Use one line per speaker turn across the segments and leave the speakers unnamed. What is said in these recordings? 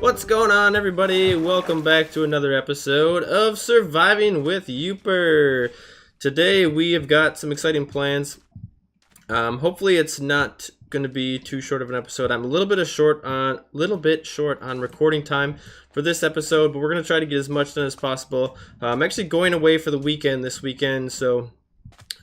What's going on, everybody? Welcome back to another episode of Surviving with Yoopr. Today we have got some exciting plans. Hopefully it's not going to be too short of an episode. I'm a little bit short on recording time for this episode, but we're going to try to get as much done as possible. I'm actually going away for the weekend this weekend, so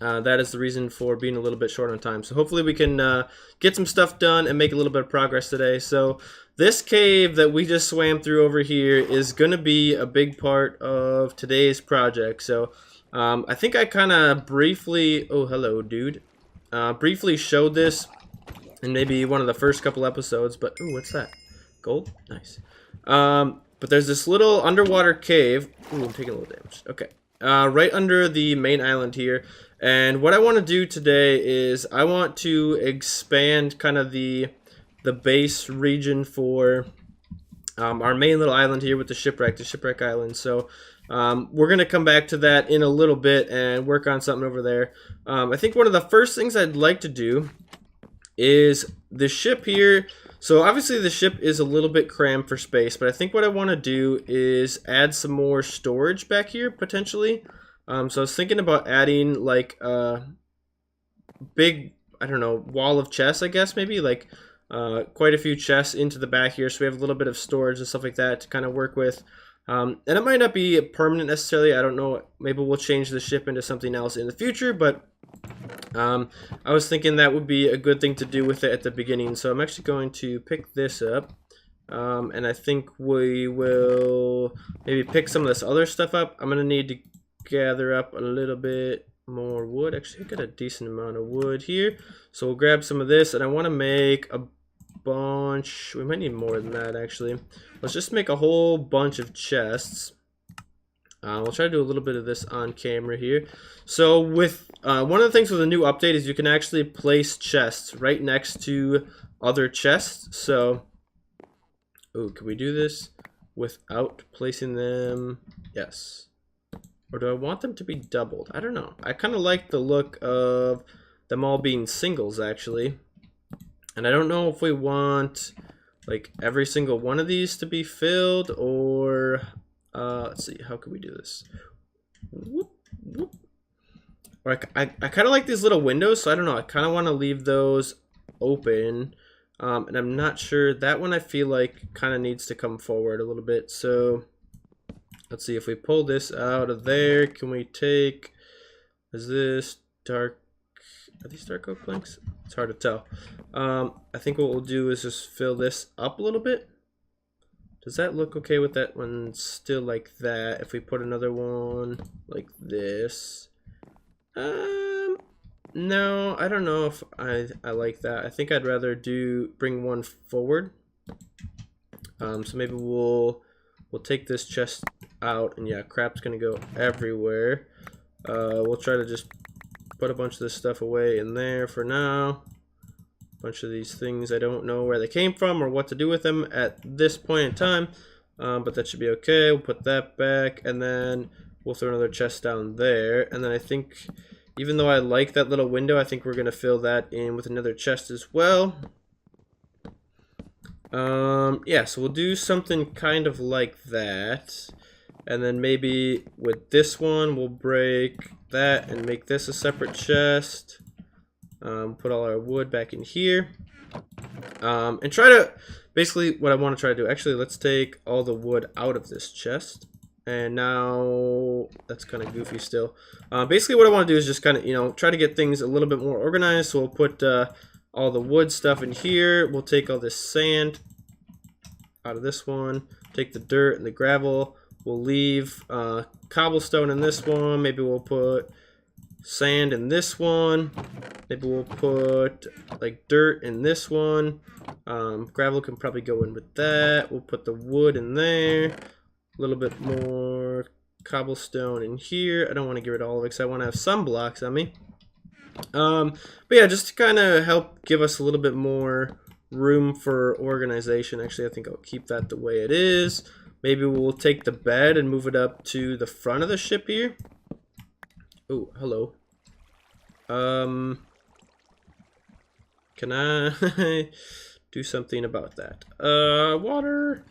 that is the reason for being a little bit short on time. So hopefully we can get some stuff done and make a little bit of progress today. So this cave that we just swam through over here is going to be a big part of today's project. So I think I kind of briefly, oh hello dude, briefly showed this in maybe one of the first couple episodes, but ooh, what's that? Gold? Nice. But there's this little underwater cave. Ooh, I'm taking a little damage. Okay. Right under the main island here. And what I want to do today is I want to expand kind of the base region for our main little island here with the shipwreck island. So we're going to come back to that in a little bit and work on something over there. I think one of the first things I'd like to do is the ship here. So obviously the ship is a little bit crammed for space, but I think what I want to do is add some more storage back here potentially. So I was thinking about adding like a big, I don't know, wall of chests, I guess, maybe like quite a few chests into the back here, so we have a little bit of storage and stuff like that to kind of work with. And it might not be permanent necessarily, I don't know, maybe we'll change the ship into something else in the future, but I was thinking that would be a good thing to do with it at the beginning. So I'm actually going to pick this up, and I think we will maybe pick some of this other stuff up. I'm going to need to gather up a little bit more wood. Actually, I got a decent amount of wood here, so we'll grab some of this, and I want to make a bunch. We might need more than that actually. Let's just make a whole bunch of chests. We'll try to do a little bit of this on camera here. So with one of the things with the new update is you can actually place chests right next to other chests. So, oh, can we do this without placing them? Yes. Or do I want them to be doubled? I don't know. I kind of like the look of them all being singles actually. And I don't know if we want like every single one of these to be filled, or let's see, how can we do this? Whoop, whoop. Or I kind of like these little windows, so I don't know. I kind of want to leave those open. And I'm not sure. That one I feel like kind of needs to come forward a little bit. So let's see, if we pull this out of there, can we take, is this dark, are these dark oak planks? It's hard to tell. I think what we'll do is just fill this up a little bit. Does that look okay with that one still like that? If we put another one like this. No, I don't know if I like that. I think I'd rather bring one forward. So maybe we'll take this chest out, and yeah, crap's gonna go everywhere. We'll try to just put a bunch of this stuff away in there for now. Bunch of these things, I don't know where they came from or what to do with them at this point in time, but that should be okay. We'll put that back, and then we'll throw another chest down there. And then I think, even though I like that little window, I think we're gonna fill that in with another chest as well. Yeah, so we'll do something kind of like that, and then maybe with this one we'll break that and make this a separate chest. Put all our wood back in here, and try to, basically what I want to try to do, actually let's take all the wood out of this chest. And now that's kind of goofy still. Basically what I want to do is just kind of, you know, try to get things a little bit more organized. So we'll put all the wood stuff in here. We'll take all this sand out of this one, take the dirt and the gravel. We'll leave cobblestone in this one. Maybe we'll put sand in this one. Maybe we'll put like dirt in this one. Gravel can probably go in with that. We'll put the wood in there. A little bit more cobblestone in here. I don't want to get rid of all of it because I want to have some blocks on me. But yeah, just to kind of help give us a little bit more room for organization. Actually, I think I'll keep that the way it is. Maybe we'll take the bed and move it up to the front of the ship here. Oh, hello. Can I do something about that? Water.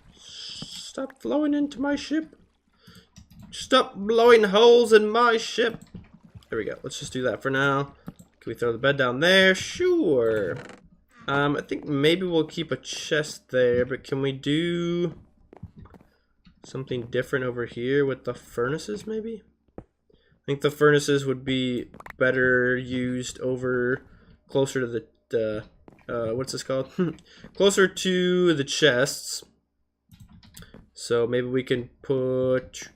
Stop flowing into my ship. Stop blowing holes in my ship. There we go. Let's just do that for now. Can we throw the bed down there? Sure. I think maybe we'll keep a chest there, but can we do something different over here with the furnaces maybe? I think the furnaces would be better used over closer to the what's this called? Closer to the chests. So maybe we can put,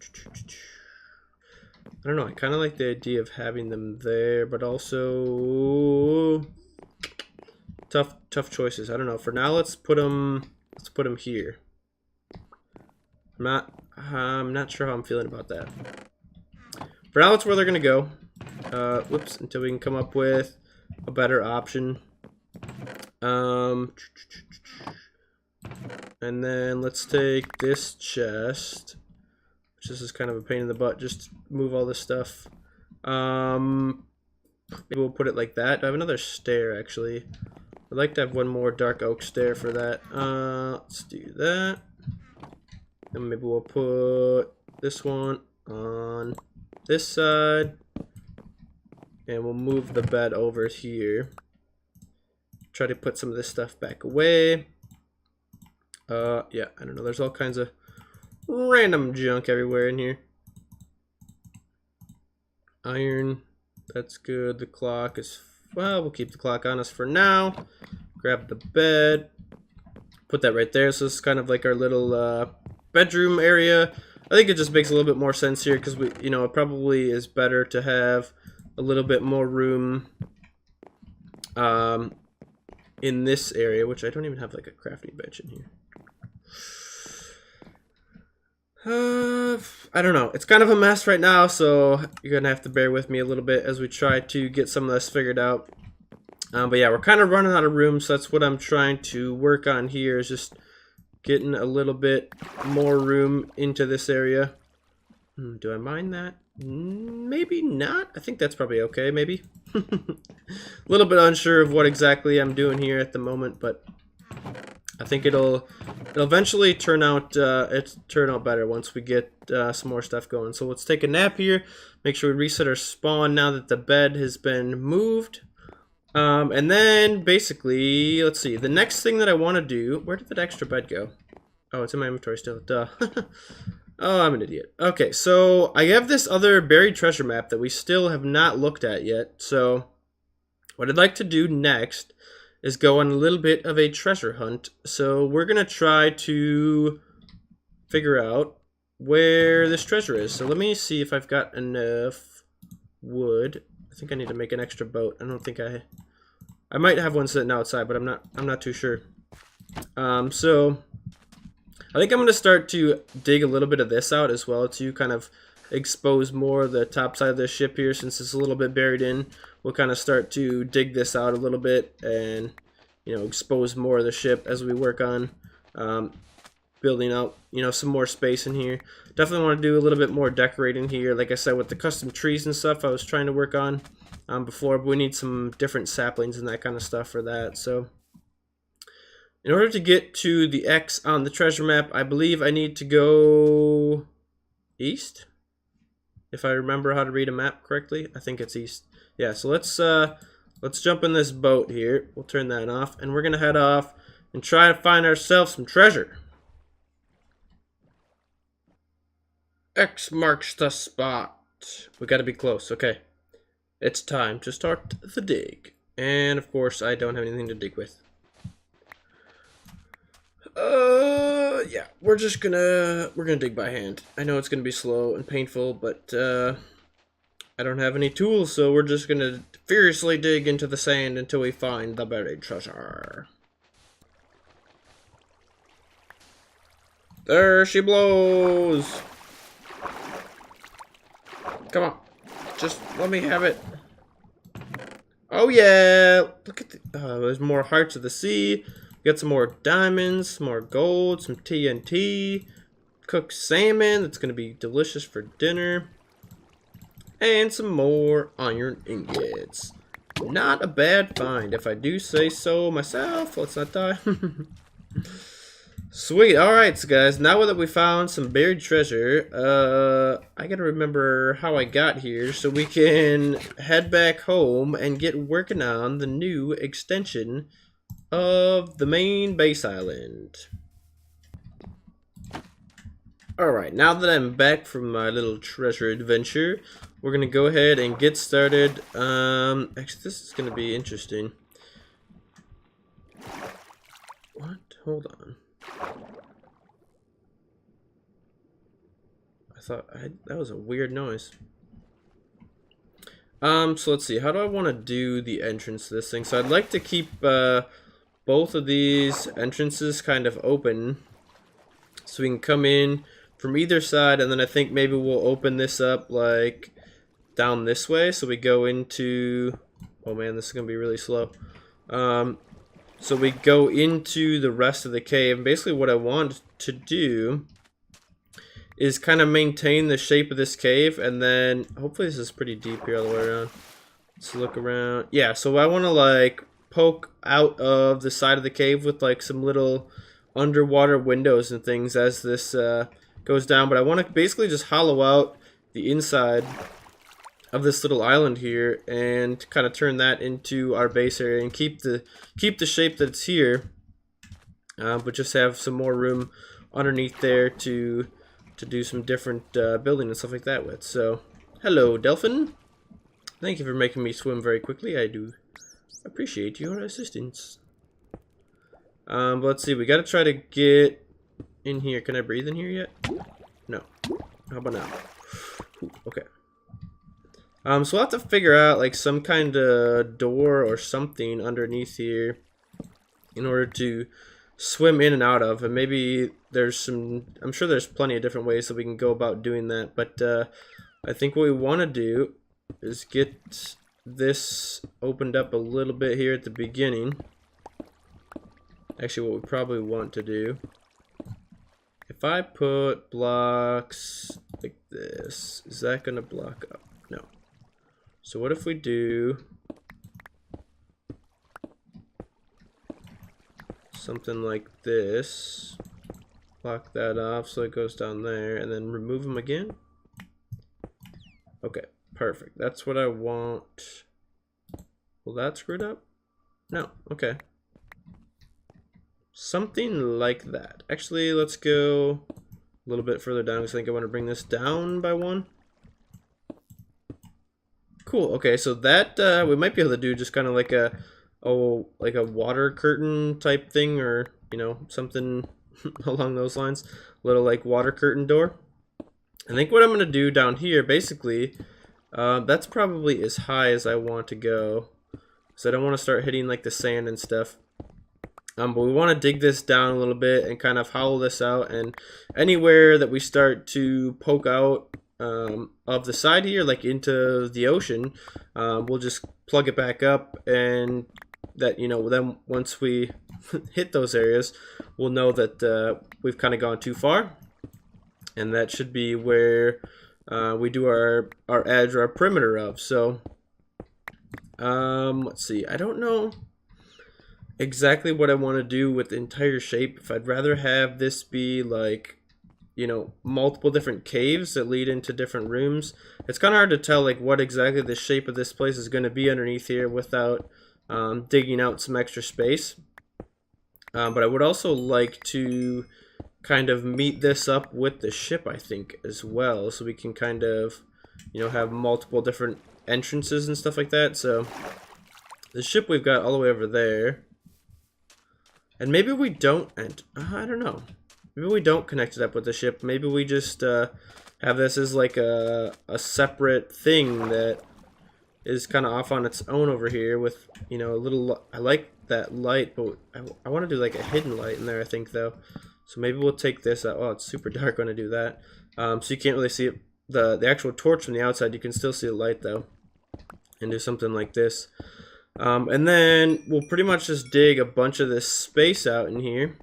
I don't know, I kind of like the idea of having them there, but also tough choices. I don't know. For now, let's put them here. I'm not sure how I'm feeling about that. For now, that's where they're gonna go. Whoops, until we can come up with a better option. And then let's take this chest, which this is kind of a pain in the butt. Just move all this stuff. Maybe we'll put it like that. I have another stair actually. I'd like to have one more dark oak stair for that. Let's do that. And maybe we'll put this one on this side. And we'll move the bed over here. Try to put some of this stuff back away. Yeah, I don't know. There's all kinds of random junk everywhere in here. Iron, that's good. The clock is, well, we'll keep the clock on us for now. Grab the bed. Put that right there. So this is kind of like our little bedroom area. I think it just makes a little bit more sense here because it probably is better to have a little bit more room in this area, which I don't even have like a crafting bench in here. I don't know. It's kind of a mess right now, so you're gonna have to bear with me a little bit as we try to get some of this figured out. But yeah, we're kind of running out of room, so that's what I'm trying to work on here, is just getting a little bit more room into this area. Do I mind that? Maybe not. I think that's probably okay, maybe. A little bit unsure of what exactly I'm doing here at the moment, but I think it'll eventually turn out better once we get some more stuff going. So let's take a nap here. Make sure we reset our spawn now that the bed has been moved. And then basically, let's see. The next thing that I want to do, where did that extra bed go? Oh, it's in my inventory still. Duh. Oh, I'm an idiot. Okay, so I have this other buried treasure map that we still have not looked at yet. So what I'd like to do next is go on a little bit of a treasure hunt. So we're going to try to figure out where this treasure is. So let me see if I've got enough wood. I think I need to make an extra boat. I don't think I might have one sitting outside, but I'm not too sure. So I think I'm going to start to dig a little bit of this out as well to kind of expose more of the top side of the ship here, since it's a little bit buried in. We'll kind of start to dig this out a little bit and, expose more of the ship as we work on building out, some more space in here. Definitely want to do a little bit more decorating here. Like I said, with the custom trees and stuff I was trying to work on before, but we need some different saplings and that kind of stuff for that. So in order to get to the X on the treasure map, I believe I need to go east. If I remember how to read a map correctly, I think it's east. Yeah, so let's jump in this boat here. We'll turn that off, and we're gonna head off and try to find ourselves some treasure. X marks the spot. We gotta be close. Okay, it's time to start the dig. And of course, I don't have anything to dig with. Yeah, we're gonna dig by hand. I know it's gonna be slow and painful, but I don't have any tools, so we're just gonna furiously dig into the sand until we find the buried treasure. There she blows! Come on, just let me have it. Oh yeah! Look at there's more hearts of the sea. We got some more diamonds, some more gold, some TNT, cooked salmon that's gonna be delicious for dinner, and some more iron ingots. Not a bad find, if I do say so myself. Let's not die. Sweet. All right, so guys. Now that we found some buried treasure, I gotta remember how I got here so we can head back home and get working on the new extension of the main base island. Alright, now that I'm back from my little treasure adventure, we're gonna go ahead and get started. Actually, this is gonna be interesting. What? Hold on. That was a weird noise. So let's see. How do I want to do the entrance to this thing? So I'd like to keep both of these entrances kind of open, so we can come in from either side, and then I think maybe we'll open this up like down this way, so we go into. Oh man, this is gonna be really slow. So we go into the rest of the cave. And basically, what I want to do is kind of maintain the shape of this cave, and then hopefully this is pretty deep here all the way around. Let's look around. Yeah, so I want to like poke out of the side of the cave with like some little underwater windows and things as this goes down, but I want to basically just hollow out the inside of this little island here and kind of turn that into our base area and keep the shape that's here, but just have some more room underneath there to do some different building and stuff like that with. So, hello, Delphin. Thank you for making me swim very quickly. I do appreciate your assistance. But let's see. We got to try to get in here. Can I breathe in here yet? No. How about now? Ooh, okay. So we'll have to figure out like some kind of door or something underneath here in order to swim in and out of, and maybe there's some, I'm sure there's plenty of different ways that we can go about doing that, but I think what we want to do is get this opened up a little bit here at the beginning. Actually, what we probably want to do, if I put blocks like this, is that going to block up? No. So what if we do something like this, block that off so it goes down there, and then remove them again? Okay, perfect. That's what I want. Will that screwed up? No, okay. Something like that. Actually, let's go a little bit further down because I think I want to bring this down by one. Cool, okay, so that we might be able to do just kind of like a water curtain type thing, or you know, something along those lines. Little like water curtain door. I think what I'm gonna do down here, basically, that's probably as high as I want to go, so I don't want to start hitting like the sand and stuff. But we want to dig this down a little bit and kind of hollow this out, and anywhere that we start to poke out of the side here, like into the ocean, we'll just plug it back up, and that, you know, then once we hit those areas, we'll know that we've kind of gone too far, and that should be where we do our edge or our perimeter of. So let's see, I don't know exactly what I want to do with the entire shape. If I'd rather have this be like, you know, multiple different caves that lead into different rooms. It's kind of hard to tell like what exactly the shape of this place is going to be underneath here without digging out some extra space. But I would also like to kind of meet this up with the ship, I think, as well, so we can kind of, you know, have multiple different entrances and stuff like that. So the ship we've got all the way over there, and maybe we don't, and I don't know. Maybe we don't connect it up with the ship. Maybe we just have this as like a separate thing that is kind of off on its own over here with, you know, a little, I like that light, but I want to do like a hidden light in there, I think, though. So maybe we'll take this out. Oh, it's super dark when I do that. So you can't really see it, the actual torch from the outside. You can still see the light, though. And do something like this. And then we'll pretty much just dig a bunch of this space out in here.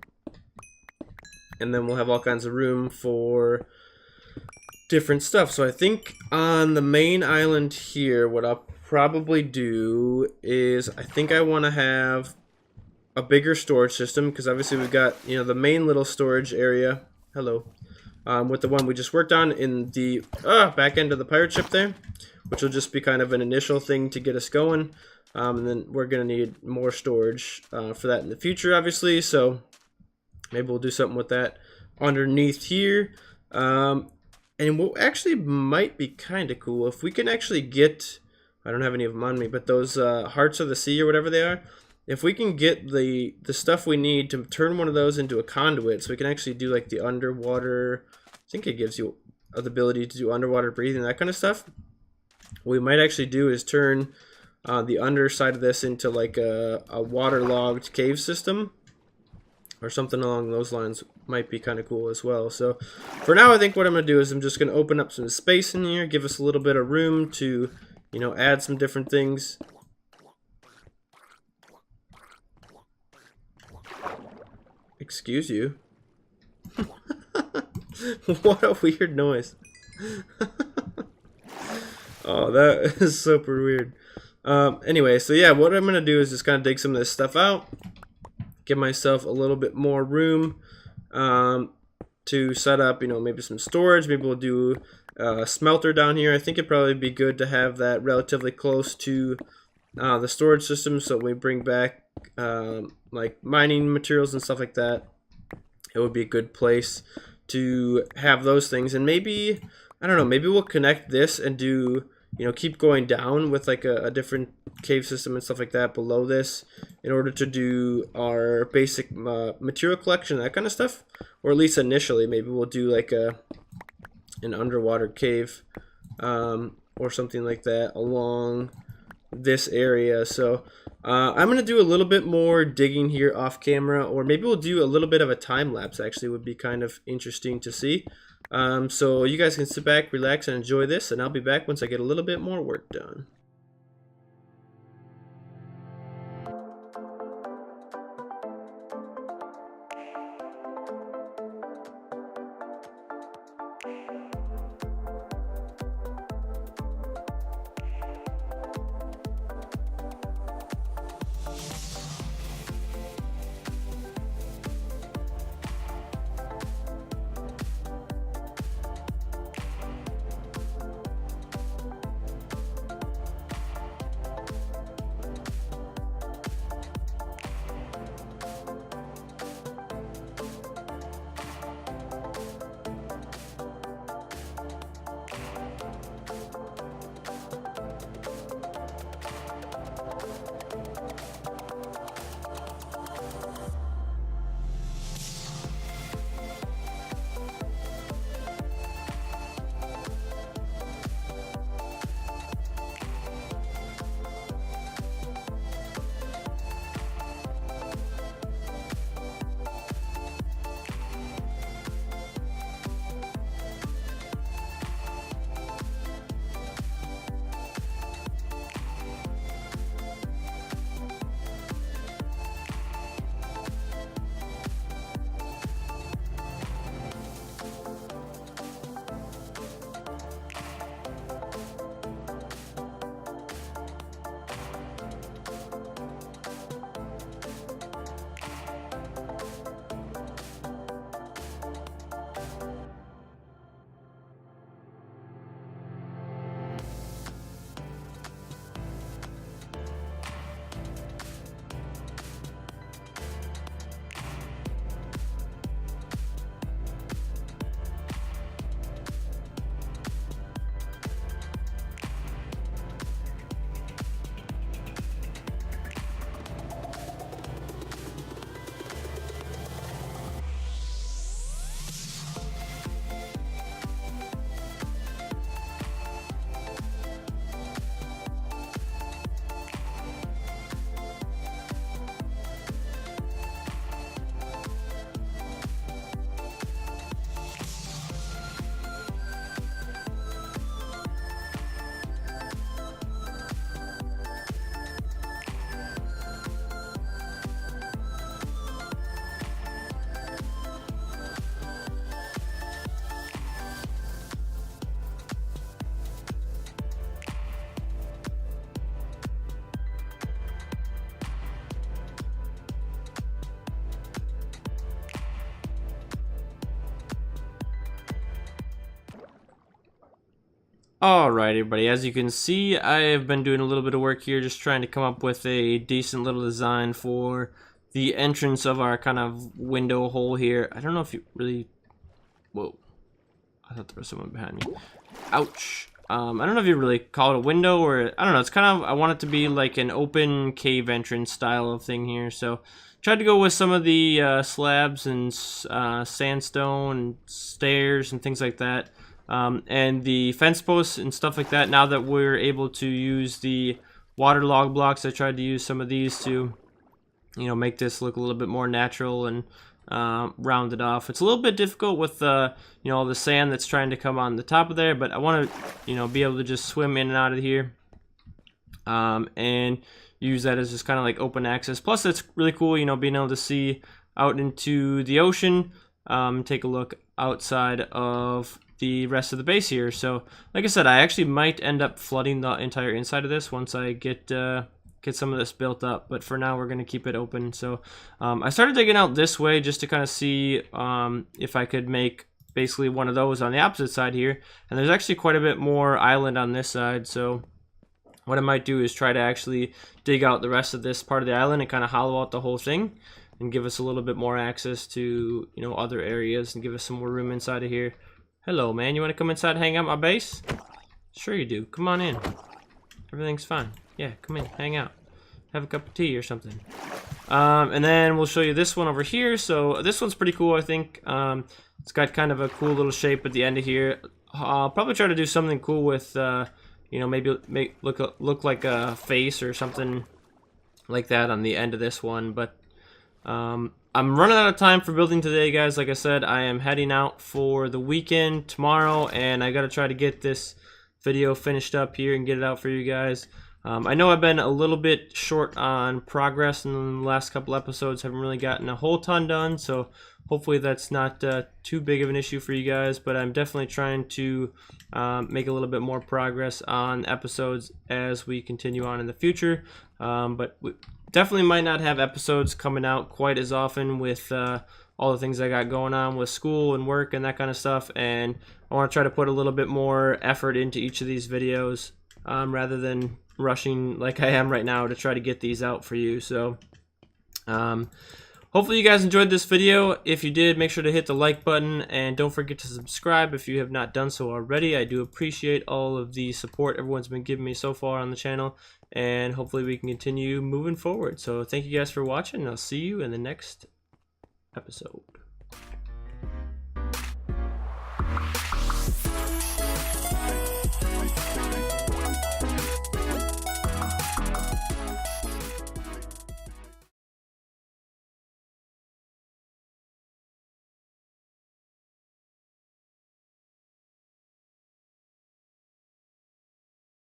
And then we'll have all kinds of room for different stuff. So I think on the main island here, what I'll probably do is, I think I want to have a bigger storage system, because obviously we've got, you know, the main little storage area. Hello. With the one we just worked on in the back end of the pirate ship there, which will just be kind of an initial thing to get us going. And then we're going to need more storage for that in the future, obviously. So maybe we'll do something with that underneath here. And what actually might be kind of cool, if we can actually get, I don't have any of them on me, but those Hearts of the Sea or whatever they are, if we can get the stuff we need to turn one of those into a conduit, so we can actually do like the underwater, I think it gives you the ability to do underwater breathing, that kind of stuff. What we might actually do is turn the underside of this into like a waterlogged cave system, or something along those lines. Might be kind of cool as well. So for now, I think what I'm going to do is I'm just going to open up some space in here, give us a little bit of room to, you know, add some different things. Excuse you. What a weird noise. Oh, that is super weird. Anyway, so yeah, what I'm going to do is just kind of dig some of this stuff out, give myself a little bit more room to set up, you know, maybe some storage. Maybe we'll do a smelter down here. I think it'd probably be good to have that relatively close to the storage system, so when we bring back like mining materials and stuff like that, it would be a good place to have those things. And maybe, I don't know, maybe we'll connect this and do, you know, keep going down with like a different cave system and stuff like that below this, in order to do our basic material collection, that kind of stuff. Or at least initially, maybe we'll do like an underwater cave or something like that along this area. So I'm gonna do a little bit more digging here off camera, or maybe we'll do a little bit of a time lapse. Actually, would be kind of interesting to see. So you guys can sit back, relax, and enjoy this, and I'll be back once I get a little bit more work done. Alright everybody, as you can see, I've been doing a little bit of work here just trying to come up with a decent little design for the entrance of our kind of window hole here. I don't know if you really... Whoa. I thought there was someone behind me. Ouch. I don't know if you really call it a window or... I don't know, it's kind of... I want it to be like an open cave entrance style of thing here, so... Tried to go with some of the slabs and sandstone and stairs and things like that. And the fence posts and stuff like that. Now that we're able to use the waterlog blocks, I tried to use some of these to, you know, make this look a little bit more natural and rounded off. It's a little bit difficult with you know, all the sand that's trying to come on the top of there, but I want to, you know, be able to just swim in and out of here and use that as just kind of like open access. Plus, it's really cool, you know, being able to see out into the ocean, take a look outside of the rest of the base here. So like I said, I actually might end up flooding the entire inside of this once I get some of this built up, but for now we're going to keep it open. So I started digging out this way just to kind of see if I could make basically one of those on the opposite side here, and there's actually quite a bit more island on this side. So what I might do is try to actually dig out the rest of this part of the island and kind of hollow out the whole thing and give us a little bit more access to, you know, other areas and give us some more room inside of here. Hello, man. You want to come inside and hang out my base? Sure you do. Come on in. Everything's fine. Yeah, come in. Hang out. Have a cup of tea or something. And then we'll show you this one over here. So this one's pretty cool, I think. It's got kind of a cool little shape at the end of here. I'll probably try to do something cool with, you know, maybe look like a face or something like that on the end of this one. But I'm running out of time for building today, guys. Like I said, I am heading out for the weekend tomorrow, and I got to try to get this video finished up here and get it out for you guys. I know I've been a little bit short on progress in the last couple episodes. Haven't really gotten a whole ton done, so hopefully that's not too big of an issue for you guys. But I'm definitely trying to make a little bit more progress on episodes as we continue on in the future. But we definitely might not have episodes coming out quite as often with all the things I got going on with school and work and that kind of stuff. And I want to try to put a little bit more effort into each of these videos rather than rushing like I am right now to try to get these out for you. So hopefully you guys enjoyed this video. If you did, make sure to hit the like button and don't forget to subscribe if you have not done so already. I do appreciate all of the support everyone's been giving me so far on the channel, and hopefully we can continue moving forward. So thank you guys for watching, and I'll see you in the next episode.